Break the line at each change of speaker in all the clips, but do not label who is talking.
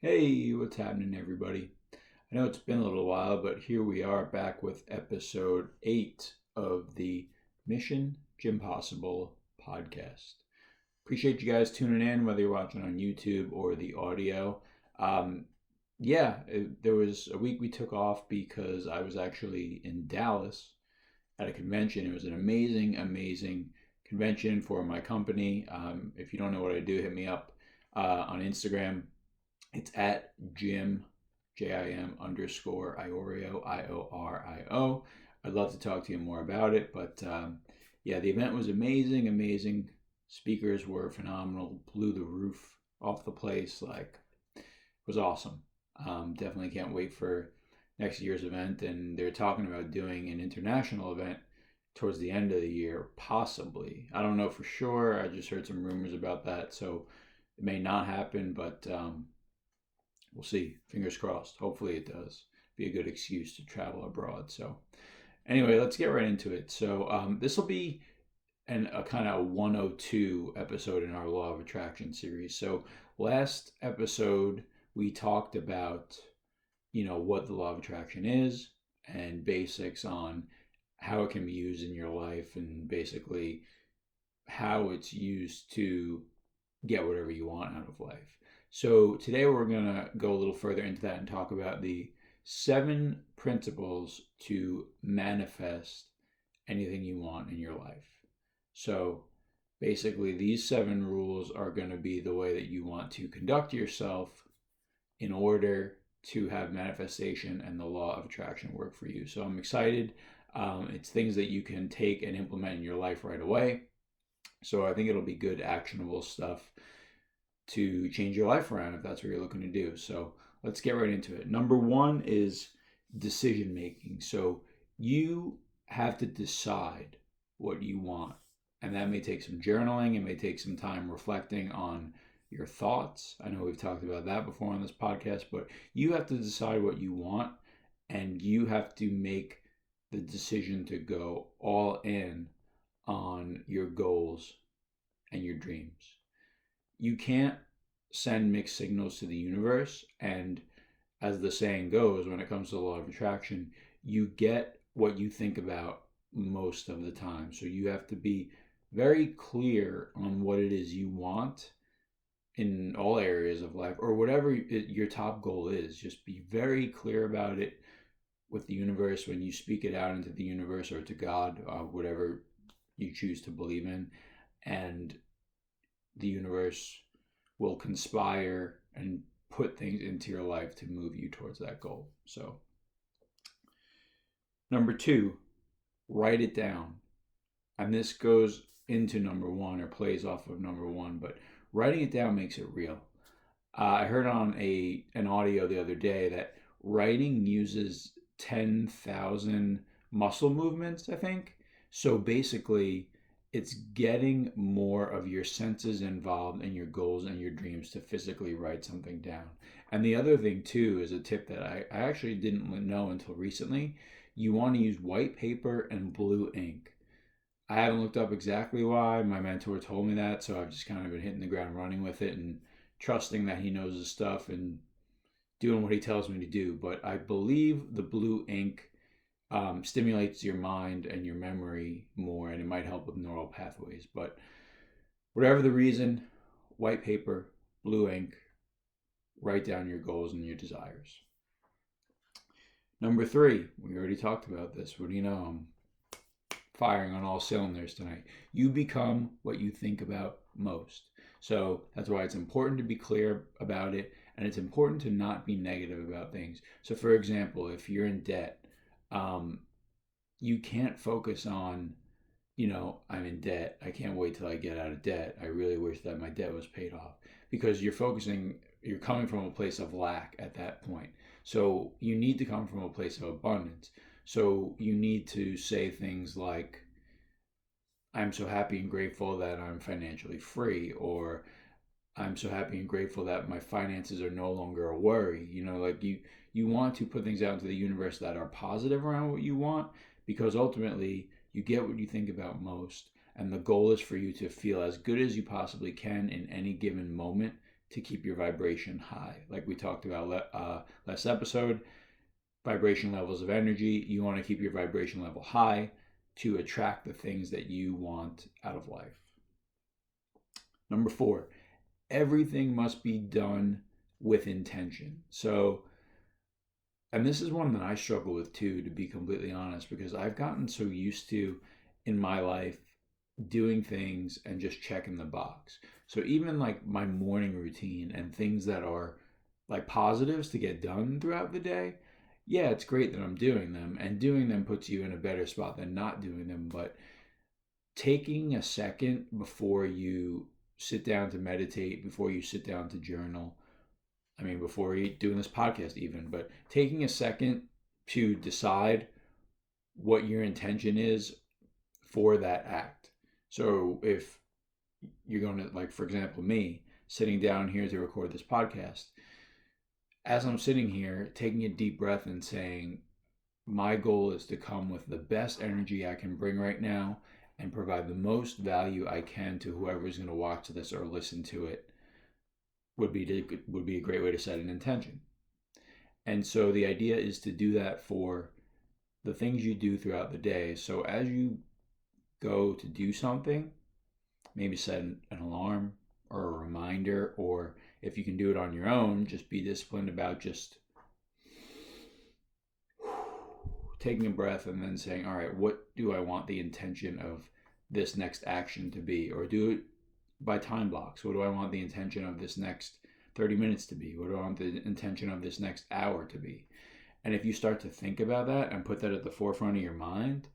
Hey, what's happening, everybody? I know it's been a little while, but here we are back with episode 8 of the Mission Jimpossible podcast. Appreciate you guys tuning in, whether you're watching on YouTube or the audio. Um, there was a week we took off because I was actually in Dallas at a convention. It was an amazing convention for my company. If you don't know what I do, hit me up on Instagram. It's at Jim underscore Iorio, Iorio. I'd love to talk to you more about it, but the event was amazing. Speakers were phenomenal, blew the roof off the place. It was awesome. Definitely can't wait for next year's event. And they're talking about doing an international event towards the end of the year, possibly. I don't know for sure. I just heard some rumors about that, so it may not happen, but we'll see. Fingers crossed. Hopefully it does. Be a good excuse to travel abroad. So anyway, let's get right into it. So this will be a kind of 102 episode in our Law of Attraction series. So last episode we talked about what the Law of Attraction is and basics on how it can be used in your life and basically how it's used to get whatever you want out of life. So today we're going to go a little further into that and talk about the 7 principles to manifest anything you want in your life. So basically these 7 rules are going to be the way that you want to conduct yourself in order to have manifestation and the law of attraction work for you. So I'm excited. It's things that you can take and implement in your life right away. So I think it'll be good, actionable stuff to change your life around if that's what you're looking to do. So let's get right into it. Number 1 is decision making. So you have to decide what you want. And that may take some journaling. It may take some time reflecting on your thoughts. I know we've talked about that before on this podcast, but you have to decide what you want and you have to make the decision to go all in on your goals and your dreams. You can't send mixed signals to the universe. And as the saying goes, when it comes to the law of attraction, you get what you think about most of the time. So you have to be very clear on what it is you want in all areas of life, or whatever your top goal is. Just be very clear about it with the universe when you speak it out into the universe or to God, whatever you choose to believe in. And the universe will conspire and put things into your life to move you towards that goal. So, number 2, write it down. And this goes into number 1 or plays off of number 1, but writing it down makes it real. I heard on an audio the other day that writing uses 10,000 muscle movements, I think. So basically, it's getting more of your senses involved in your goals and your dreams to physically write something down. And the other thing, too, is a tip that I actually didn't know until recently. You want to use white paper and blue ink. I haven't looked up exactly why. My mentor told me that, so I've just kind of been hitting the ground running with it and trusting that he knows his stuff and doing what he tells me to do. But I believe the blue ink stimulates your mind and your memory more, and it might help with neural pathways. But whatever the reason, white paper, blue ink, write down your goals and your desires. Number 3, we already talked about this. What do you know? I'm firing on all cylinders tonight. You become what you think about most. So that's why it's important to be clear about it, and it's important to not be negative about things. So for example, if you're in debt, you can't focus on, I'm in debt. I can't wait till I get out of debt. I really wish that my debt was paid off, because you're coming from a place of lack at that point. So you need to come from a place of abundance. So you need to say things like, I'm so happy and grateful that I'm financially free, or I'm so happy and grateful that my finances are no longer a worry. You want to put things out into the universe that are positive around what you want, because ultimately you get what you think about most. And the goal is for you to feel as good as you possibly can in any given moment to keep your vibration high. Like we talked about last episode, vibration levels of energy. You want to keep your vibration level high to attract the things that you want out of life. Number 4, everything must be done with intention. So, and this is one that I struggle with too, to be completely honest, because I've gotten so used to in my life doing things and just checking the box. So even like my morning routine and things that are like positives to get done throughout the day, yeah, it's great that I'm doing them, and doing them puts you in a better spot than not doing them. But taking a second before you sit down to meditate, before you sit down to journal, I mean, before you doing this podcast even, but taking a second to decide what your intention is for that act. So if you're going to, like, for example, me sitting down here to record this podcast, as I'm sitting here, taking a deep breath and saying, my goal is to come with the best energy I can bring right now and provide the most value I can to whoever's going to watch this or listen to it, would be a great way to set an intention. And so the idea is to do that for the things you do throughout the day. So as you go to do something, maybe set an alarm or a reminder, or if you can do it on your own, just be disciplined about just taking a breath and then saying, all right, what do I want the intention of this next action to be? Or do it by time blocks. What do I want the intention of this next 30 minutes to be? What do I want the intention of this next hour to be? And if you start to think about that and put that at the forefront of your mind,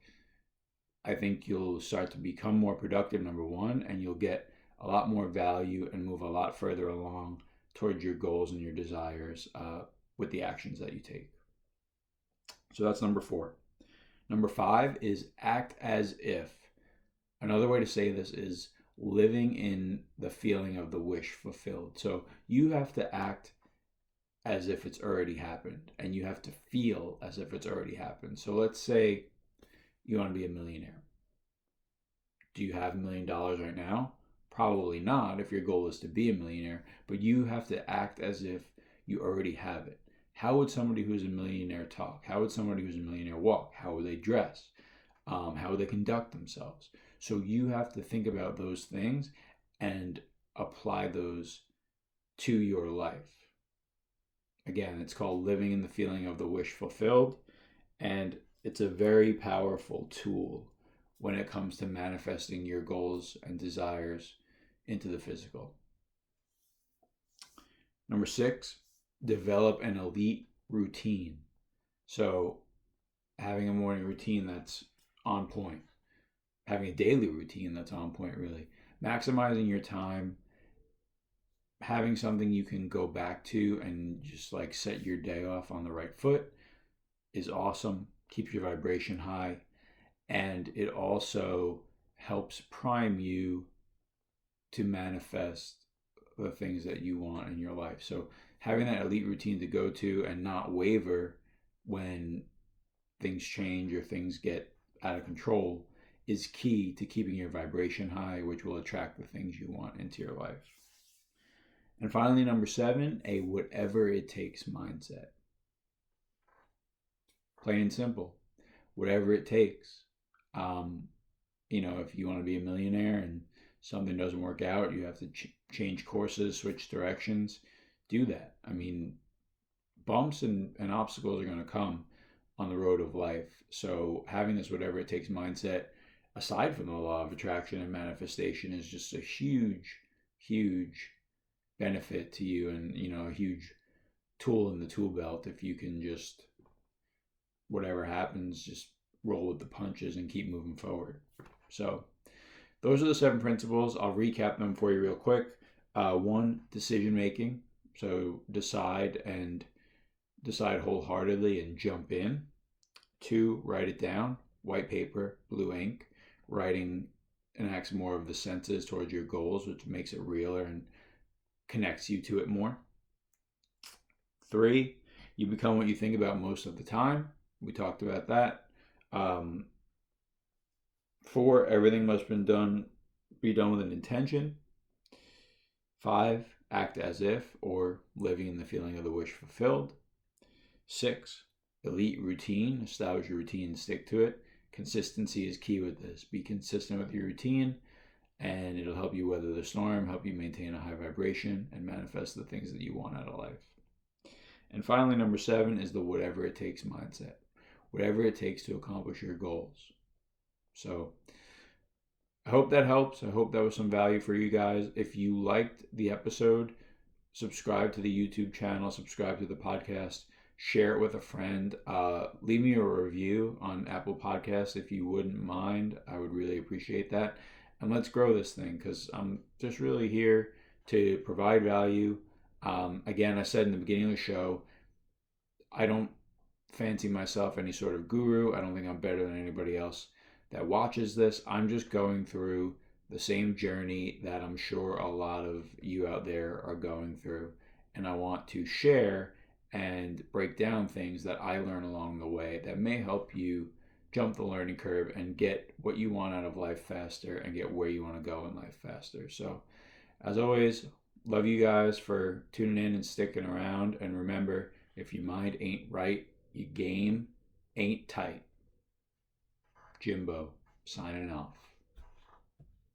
I think you'll start to become more productive, number one, and you'll get a lot more value and move a lot further along towards your goals and your desires with the actions that you take. So that's number 4. Number 5 is act as if. Another way to say this is living in the feeling of the wish fulfilled. So you have to act as if it's already happened, and you have to feel as if it's already happened. So let's say you want to be a millionaire. Do you have $1 million right now? Probably not if your goal is to be a millionaire, but you have to act as if you already have it. How would somebody who's a millionaire talk? How would somebody who's a millionaire walk? How would they dress? How would they conduct themselves? So you have to think about those things and apply those to your life. Again, it's called living in the feeling of the wish fulfilled, and it's a very powerful tool when it comes to manifesting your goals and desires into the physical. Number 6, develop an elite routine. So having a morning routine that's on point, having a daily routine that's on point, really maximizing your time, having something you can go back to and just like set your day off on the right foot is awesome. Keeps your vibration high, and it also helps prime you to manifest the things that you want in your life. So having that elite routine to go to and not waver when things change or things get out of control is key to keeping your vibration high, which will attract the things you want into your life. And finally, number 7, a whatever it takes mindset. Plain and simple. Whatever it takes. If you want to be a millionaire and something doesn't work out, you have to change courses, switch directions, do that. I mean, bumps and obstacles are going to come on the road of life. So having this whatever it takes mindset, aside from the law of attraction and manifestation, is just a huge, huge benefit to you, and a huge tool in the tool belt if you can just, whatever happens, just roll with the punches and keep moving forward. So those are the 7 principles. I'll recap them for you real quick. 1, decision making. So decide wholeheartedly and jump in. 2, write it down. White paper, blue ink. Writing enacts more of the senses towards your goals, which makes it realer and connects you to it more. 3, you become what you think about most of the time. We talked about that. 4, everything must be done with an intention. 5, act as if or living in the feeling of the wish fulfilled. 6, elite routine, establish a routine and stick to it. Consistency is key with this. Be consistent with your routine and it'll help you weather the storm, help you maintain a high vibration, and manifest the things that you want out of life. And finally, number 7 is the whatever it takes mindset. Whatever it takes to accomplish your goals. So I hope that helps. I hope that was some value for you guys. If you liked the episode, subscribe to the YouTube channel, subscribe to the podcast, share it with a friend. Leave me a review on Apple Podcasts if you wouldn't mind. I would really appreciate that. And let's grow this thing because I'm just really here to provide value. Again, I said in the beginning of the show, I don't fancy myself any sort of guru. I don't think I'm better than anybody else that watches this. I'm just going through the same journey that I'm sure a lot of you out there are going through. And I want to share and break down things that I learn along the way that may help you jump the learning curve and get what you want out of life faster and get where you want to go in life faster. So, as always, love you guys for tuning in and sticking around. And remember, if your mind ain't right, your game ain't tight. Jimbo, signing off.